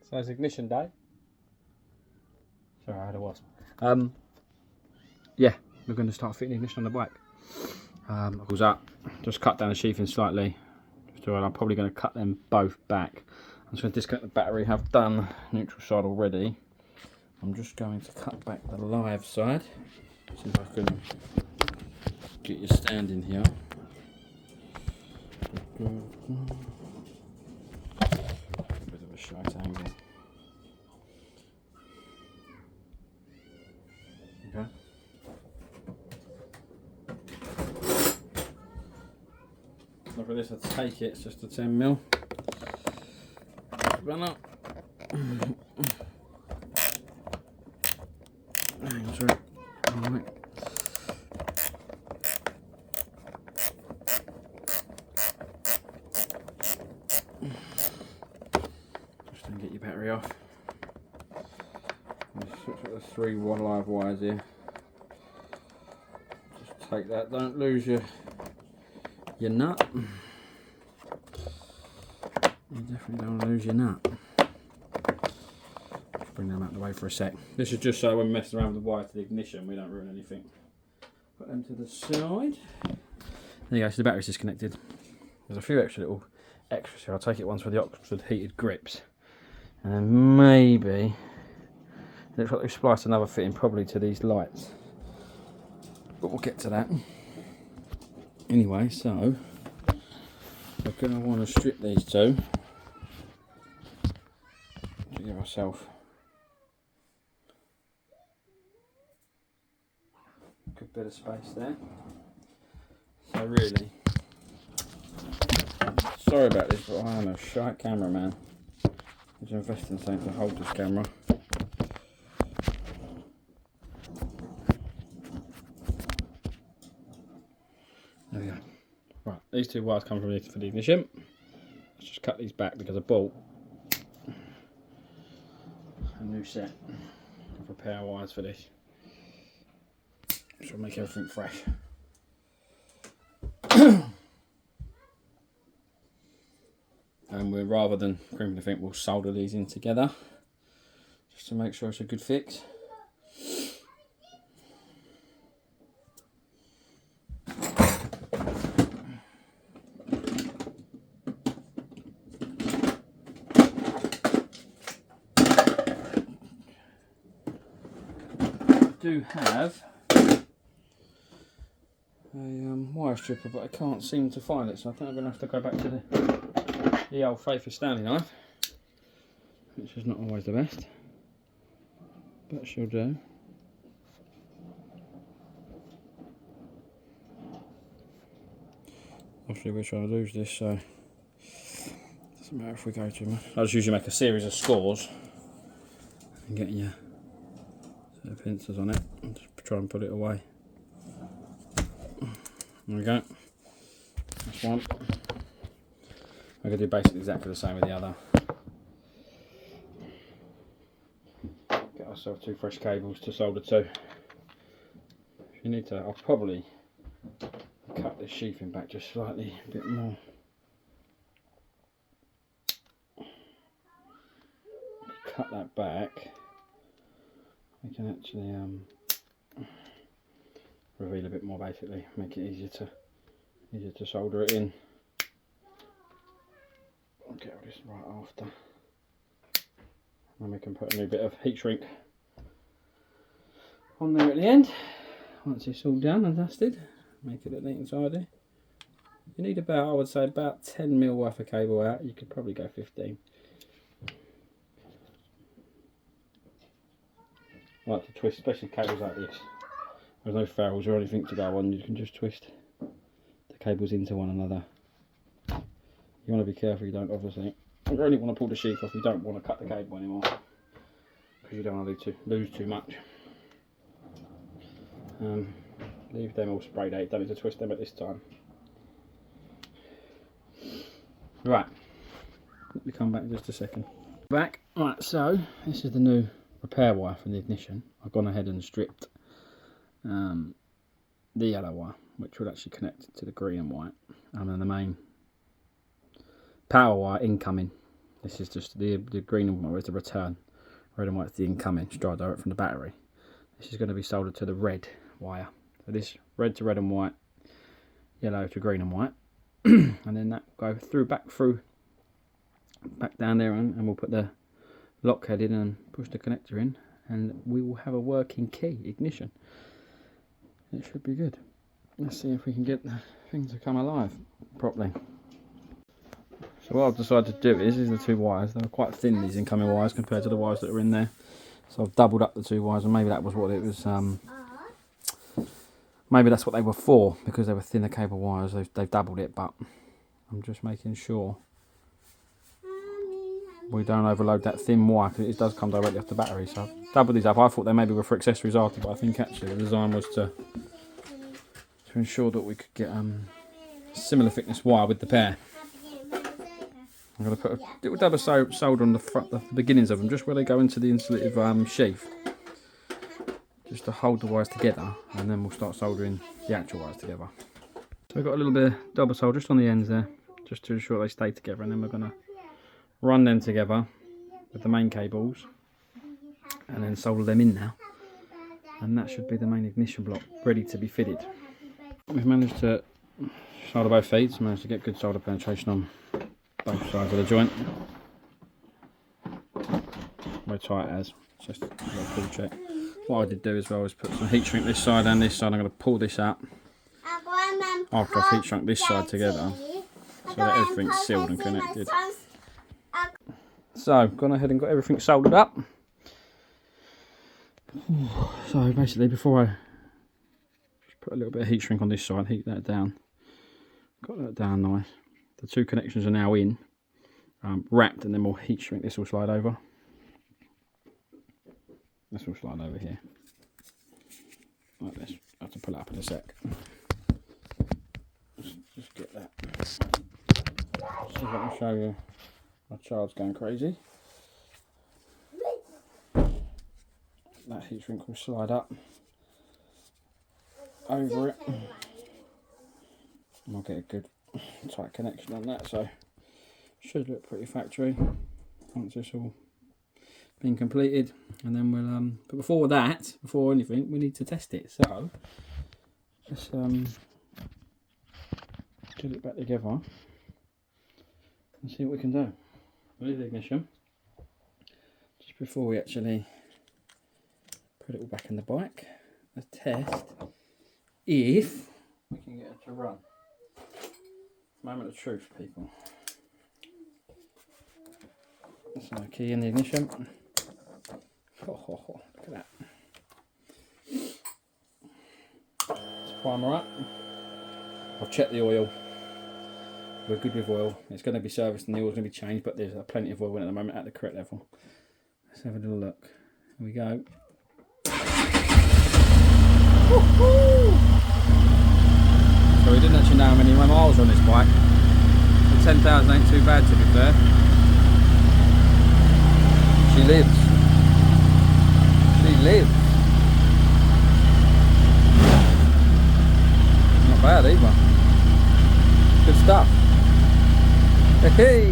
So it's ignition day. Sorry, I had a wasp. Yeah, we're going to start fitting ignition on the bike. Goes up, just cut down the sheathing slightly. I'm probably going to cut them both back. I'm just going to disconnect the battery. Have done neutral side already. I'm just going to cut back the live side. See if I can get you standing here. Bit of a shite angle. Okay. So for this, I take it. It's just a 10mm. Run up. Hang on, sorry. All right. Just to get your battery off. Just switch up the 3 1 live wires here. Just take that. Don't lose your nut. You definitely don't want to lose your nut. Just bring them out of the way for a sec. This is just so when we mess around with the wire to the ignition, we don't ruin anything. Put them to the side. There you go, so the battery's disconnected. There's a few little extras here. I'll take it once for the Oxford heated grips. And then maybe, it looks like we've spliced another fitting probably to these lights. But we'll get to that. Anyway, so we're going to want to strip these two to give ourselves a good bit of space there. So really, sorry about this, but I am a shite cameraman. I need to invest in something to hold this camera. There we go. Right, these two wires come from the ignition. Let's just cut these back because I bought a new set of repair wires for this. Which will make everything fresh. And we're, rather than crimping the thing, we'll solder these in together just to make sure it's a good fix. Do have a wire stripper, but I can't seem to find it, so I think I'm going to have to go back to the old faithful Stanley knife, which is not always the best, but she'll do. Obviously we're trying to lose this, so it doesn't matter if we go too much. I just usually make a series of scores and get your set of pincers on it and just try and put it away. There we go. That's one. I'm going to do basically exactly the same with the other. Get ourselves 2 fresh cables to solder to. If you need to, I'll probably cut this sheathing back just slightly, a bit more. Cut that back. We can actually reveal a bit more, basically, make it easier to solder it in. I'll get all this right after, and we can put a new bit of heat shrink on there at the end once it's all done and dusted. Make it look neat and tidy. You need about, I would say, about 10mm worth of cable out. You could probably go 15. I like to twist, especially cables like this. There's no ferrules or anything to go on, you can just twist the cables into one another. You want to be careful you don't, obviously. You only want to pull the sheath off, you don't want to cut the cable anymore, because you don't want to lose too much. Leave them all sprayed out, don't need to twist them at this time. Right, let me come back in just a second. Back, right, so this is the new repair wire for the ignition. I've gone ahead and stripped the yellow wire, which would actually connect to the green and white, and then the main power wire incoming, This is just the green and white is the return. Red and white is the incoming, straight direct from the battery. This is going to be soldered to the red wire. So this red to red and white, yellow to green and white. And then that will go through, back down there, and we'll put the lock head in and push the connector in, and we will have a working key ignition. It should be good. Let's see if we can get the thing to come alive properly. So what I've decided to do is the two wires. They're quite thin, these incoming wires, compared to the wires that are in there. So I've doubled up the two wires, and maybe that was what it was. Maybe that's what they were for, because they were thinner cable wires. They've doubled it, but I'm just making sure we don't overload that thin wire, because it does come directly off the battery. So I've doubled these up. I thought they maybe were for accessories after, but I think actually the design was to ensure that we could get similar thickness wire with the pair. I'm going to put a little dab of solder on the front, the beginnings of them, just where they go into the insulative sheath, just to hold the wires together, and then we'll start soldering the actual wires together. So I've got a little bit of double solder just on the ends there, just to ensure they stay together, and then we're going to run them together with the main cables, and then solder them in now, and that should be the main ignition block ready to be fitted. We've managed to solder both feeds, managed to get good solder penetration on both sides of the joint. Very tight as, just a little pull check. What I did do as well is put some heat shrink this side and this side. I'm going to pull this out after I've heat shrunk this side together, so that everything's sealed and connected. So I've gone ahead and got everything soldered up. So basically, before I just put a little bit of heat shrink on this side, heat that down, got that down nice. The two connections are now in, wrapped, and then we'll heat shrink. This will slide over. This will slide over here, like this. I have to pull it up in a sec. Just get that. See if I can show you. My child's going crazy. That heat shrink will slide up over it, and we'll get a good tight connection on that, so should look pretty factory once it's all been completed. And then we'll but before anything, we need to test it, so let's get it back together and see what we can do. With the ignition, just before we actually put it all back in the bike, let's test if we can get it to run. Moment of truth, people. That's my key in the ignition. Oh, look at that. Let's primer up. I've checked the oil. We're good with oil. It's going to be serviced and the oil's going to be changed, but there's plenty of oil in at the moment at the correct level. Let's have a little look. Here we go. So we didn't actually know how many miles on this bike. The 10,000 ain't too bad, to be fair. She lives. She lives. Not bad either. Good stuff. Hey!